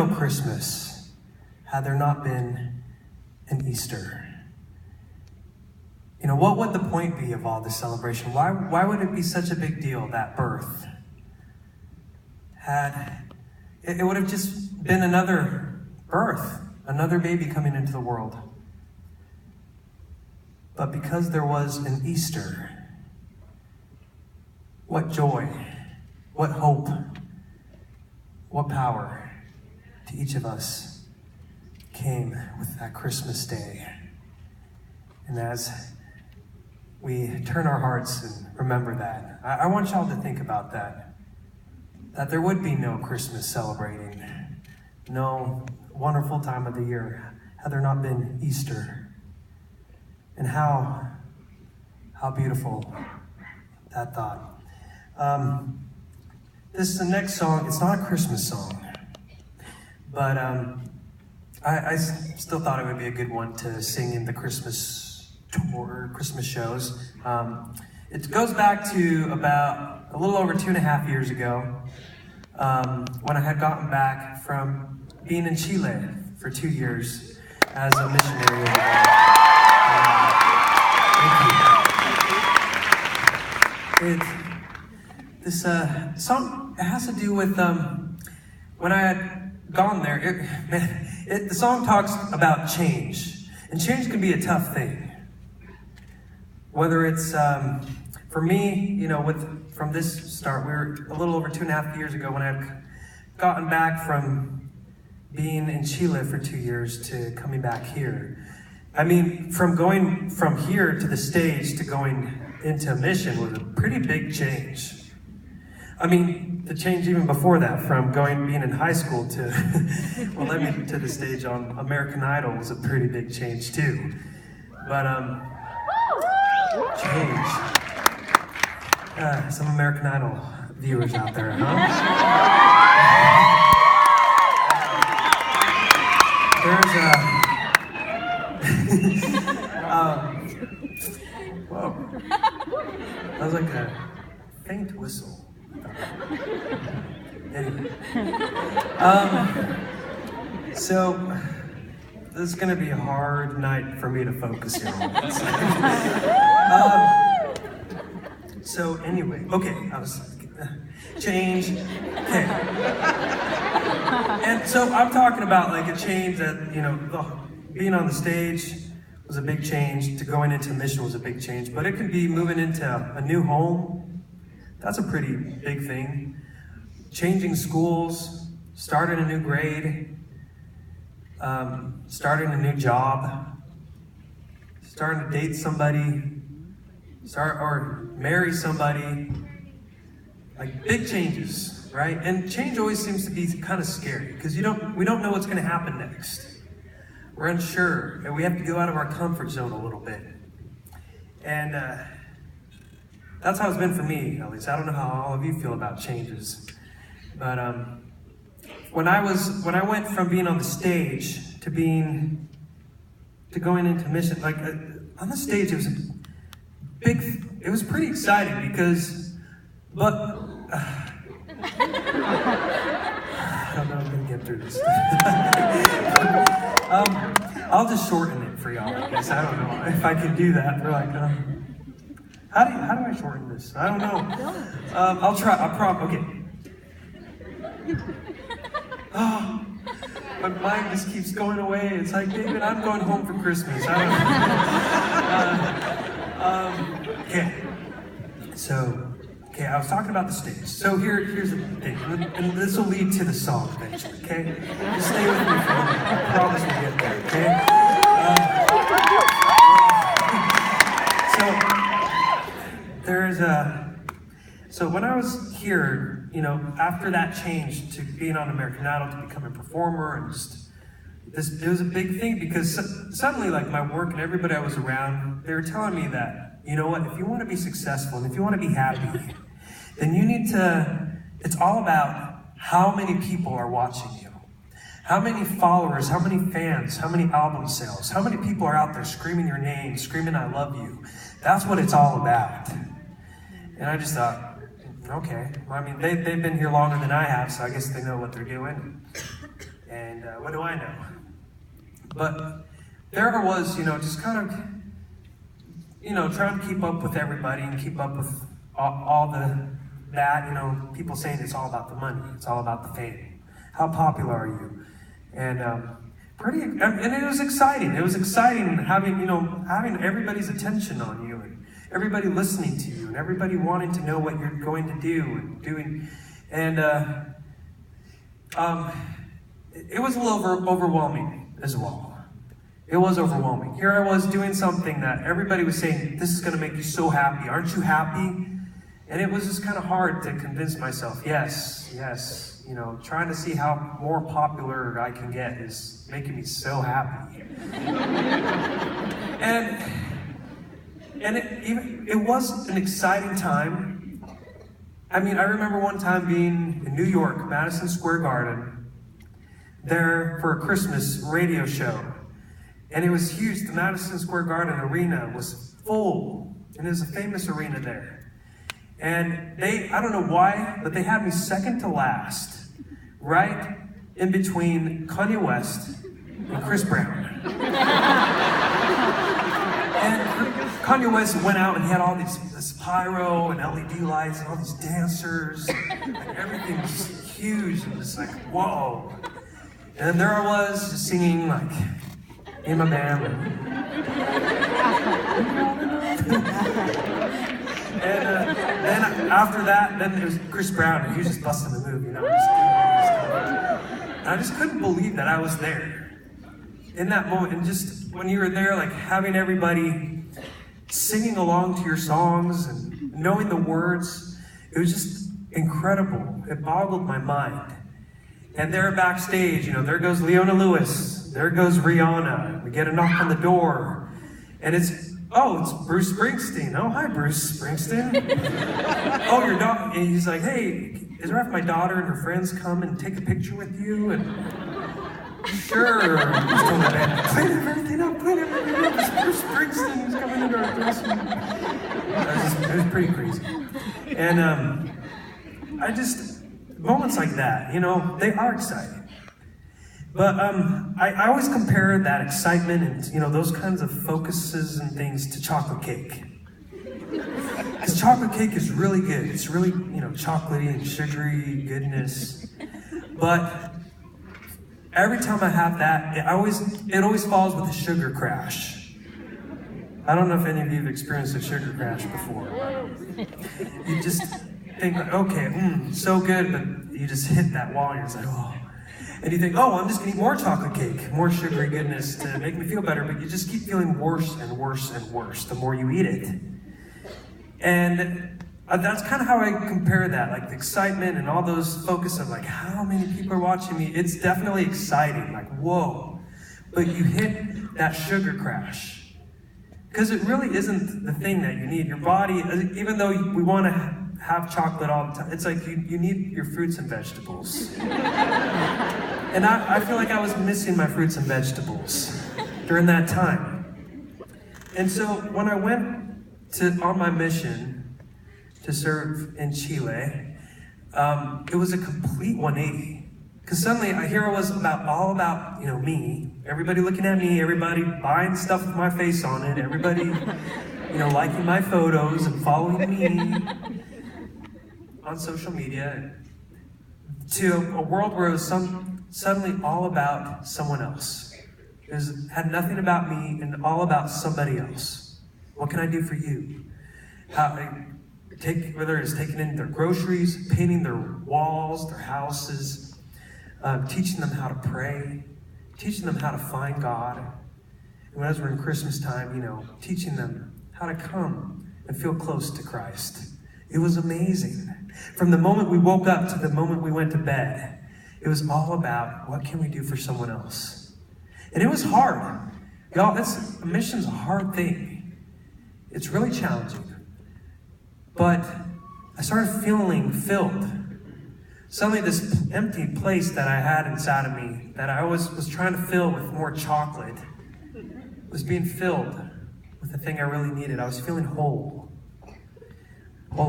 no Christmas had there not been an Easter. You know, what would the point be of all this celebration? Why would it be such a big deal, that birth? It would have just been another birth, another baby coming into the world. But because there was an Easter, what joy, what hope, what power to each of us came with that Christmas day. And as we turn our hearts and remember that, I want y'all to think about that there would be no Christmas celebrating, no wonderful time of the year had there not been Easter. And how beautiful that thought. This is the next song. It's not a Christmas song, but I still thought it would be a good one to sing in the Christmas tour, Christmas shows. It goes back to about a little over 2.5 years ago, when I had gotten back from being in Chile for 2 years as a missionary over there. This song has to do with when I had gone there. The song talks about change, and change can be a tough thing. Whether it's for me, you know, from this start, we were a little over 2.5 years ago when I had gotten back from being in Chile for 2 years to coming back here. I mean, from going from here to the stage to going into mission was a pretty big change. I mean, the change even before that, from being in high school to, well, let me to the stage on American Idol was a pretty big change too. But, change. Some American Idol viewers out there, huh? Whoa. That was like a faint whistle. Anyway. So, this is going to be a hard night for me to focus here on. So anyway, okay, I was change. Okay. And so I'm talking about like a change that, you know, being on the stage was a big change, to going into mission was a big change, but it could be moving into a new home. That's a pretty big thing. Changing schools, starting a new grade, starting a new job, starting to date somebody, or marry somebody. Like big changes, right? And change always seems to be kind of scary because we don't know what's going to happen next. We're unsure, and we have to go out of our comfort zone a little bit. And that's how it's been for me, at least. I don't know how all of you feel about changes. But when I went from being on the stage to going into mission, like on the stage, it was pretty exciting because, but I don't know if I'm gonna get through this. I'll just shorten it for y'all, I guess. I don't know if I can do that. They're like, how do I shorten this? I don't know. I'll try. Okay. Oh, my mind just keeps going away. It's like, David, I'm going home for Christmas. I don't know. Okay. So, I was talking about the stage. So here's the thing, and this will lead to the song eventually, okay? Just stay with me for a minute. I promise we'll get there, okay? So when I was here, you know, after that change to being on American Idol to become a performer, and it was a big thing because suddenly, like, my work and everybody I was around, they were telling me that, you know what, if you want to be successful and if you want to be happy, then you need to, it's all about how many people are watching you. How many followers, how many fans, how many album sales, how many people are out there screaming your name, screaming I love you. That's what it's all about. And I just thought, okay. I mean, they've been here longer than I have, so I guess they know what they're doing. And what do I know? But there I was, just kind of, trying to keep up with everybody and keep up with all that, people saying it's all about the money, it's all about the fame. How popular are you? And and it was exciting. It was exciting having everybody's attention on you and everybody listening to you and everybody wanting to know what you're going to do and doing. And it was a little overwhelming as well. It was overwhelming. Here I was doing something that everybody was saying, this is going to make you so happy. Aren't you happy? And it was just kind of hard to convince myself, yes. Trying to see how more popular I can get is making me so happy. and it was an exciting time. I mean, I remember one time being in New York, Madison Square Garden, there for a Christmas radio show. And it was huge. The Madison Square Garden arena was full. And it was a famous arena there. And I don't know why, but they had me second to last, right in between Kanye West and Chris Brown. And Kanye West went out and he had all this pyro and LED lights and all these dancers. Like everything was huge and just like, whoa. And then there I was just singing like, in my band. And then after that, then there was Chris Brown, and he was just busting the move, just doing all this stuff. And I just couldn't believe that I was there in that moment. And just when you were there, like having everybody singing along to your songs and knowing the words, it was just incredible. It boggled my mind. And there backstage, there goes Leona Lewis. There goes Rihanna. We get a knock on the door. And it's Bruce Springsteen. Oh, hi, Bruce Springsteen. Oh, your daughter. And he's like, hey, is it right if my daughter and her friends come and take a picture with you? And sure. He's telling the band, clean everything up. It's Bruce Springsteen who's coming into our dressing room. It was pretty crazy. And moments like that, they are exciting. But I always compare that excitement and, those kinds of focuses and things to chocolate cake. Because chocolate cake is really good. It's really, chocolatey and sugary goodness. But every time I have that, it always follows with a sugar crash. I don't know if any of you have experienced a sugar crash before. You just think, like, okay, so good, but you just hit that wall and you're just like, oh. And you think, oh, I'm just gonna eat more chocolate cake, more sugary goodness to make me feel better, but you just keep feeling worse and worse and worse the more you eat it. And that's kind of how I compare that, like the excitement and all those focus of like, how many people are watching me? It's definitely exciting, like, whoa. But you hit that sugar crash. Because it really isn't the thing that you need. Your body, even though we want to have chocolate all the time, it's like you need your fruits and vegetables. And I feel like I was missing my fruits and vegetables during that time. And so when I went on my mission to serve in Chile, it was a complete 180. Because suddenly here I was all about me, everybody looking at me, everybody buying stuff with my face on it, everybody liking my photos and following me on social media, to a world where it was suddenly all about someone else. It had nothing about me and all about somebody else. What can I do for you? Whether it's taking in their groceries, painting their walls, their houses, teaching them how to pray, teaching them how to find God. And as we're in Christmas time, teaching them how to come and feel close to Christ. It was amazing. From the moment we woke up to the moment we went to bed, it was all about what can we do for someone else. And it was hard. Y'all, a mission's a hard thing. It's really challenging. But I started feeling filled. Suddenly this empty place that I had inside of me, that I was trying to fill with more chocolate, was being filled with the thing I really needed. I was feeling whole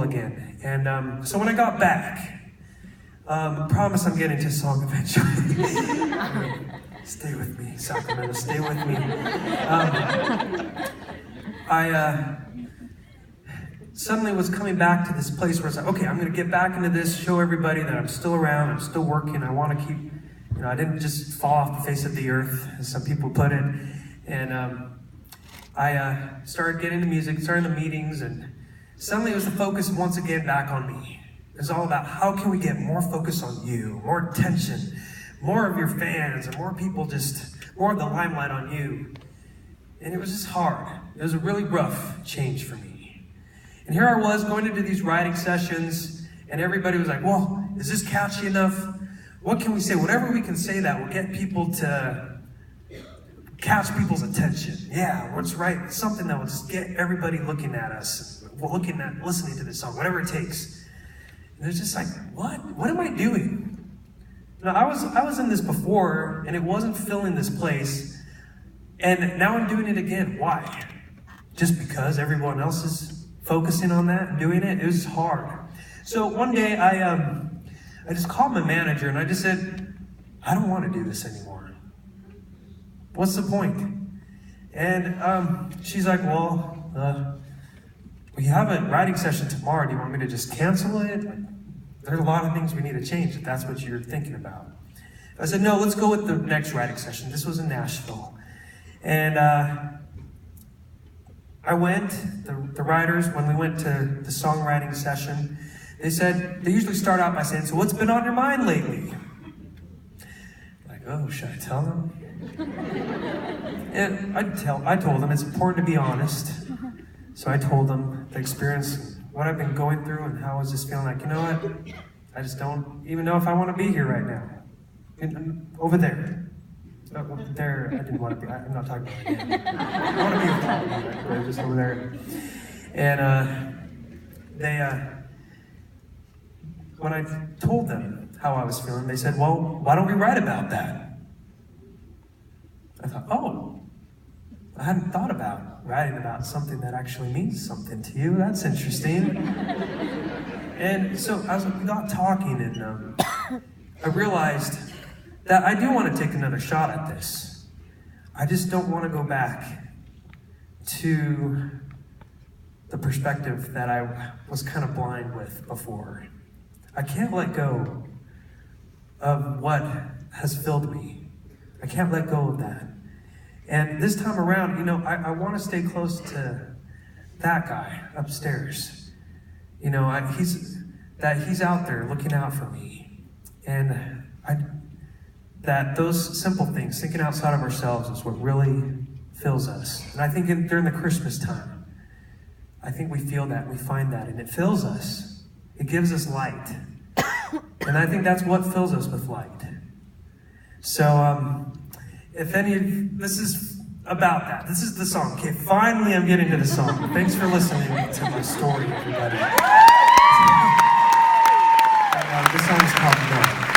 again. And so when I got back, Promise I'm getting to a song eventually. Stay with me, Sacramento, stay with me. I suddenly was coming back to this place where it's like, okay, I'm going to get back into this, show everybody that I'm still around, I'm still working, I want to keep, I didn't just fall off the face of the earth, as some people put it. And I started getting into music, started the meetings, and suddenly it was the focus once again back on me. It was all about how can we get more focus on you, more attention, more of your fans, and more people more of the limelight on you. And it was just hard. It was a really rough change for me. And here I was going into these writing sessions, and everybody was like, well, is this catchy enough? What can we say? Whatever we can say that will get people to catch people's attention. Yeah, what's right? Something that will just get everybody looking at us, listening to this song, whatever it takes. And it's just like, what? What am I doing? Now, I was in this before, and it wasn't filling this place, and now I'm doing it again. Why? Just because everyone else is focusing on that and doing it? It was hard. So one day I just called my manager and I just said, I don't want to do this anymore. What's the point? And she's like, well, we have a writing session tomorrow. Do you want me to just cancel it? There's a lot of things we need to change if that's what you're thinking about. I said, no, let's go with the next writing session. This was in Nashville. And I went, the writers, when we went to the songwriting session, they usually start out by saying, so what's been on your mind lately? Like, oh, should I tell them? And I told them it's important to be honest. So I told them the experience, what I've been going through and how I was just feeling like, you know what? I just don't even know if I want to be here right now. Over there. There, I didn't want to be, I'm not talking about it again. I want to be with you, but just over there. And when I told them how I was feeling, they said, well, why don't we write about that? I thought, oh, I hadn't thought about writing about something that actually means something to you. That's interesting. And so we got talking, and I realized that I do want to take another shot at this. I just don't want to go back to the perspective that I was kind of blind with before. I can't let go of what has filled me. I can't let go of that. And this time around, I want to stay close to that guy upstairs. He's out there looking out for me. And that those simple things, thinking outside of ourselves, is what really fills us. And I think during the Christmas time, I think we feel that, we find that, and it fills us. It gives us light. And I think that's what fills us with light. So, this is about that. This is the song. Okay, finally I'm getting to the song. Thanks for listening to my story, everybody. This song is called To Numb.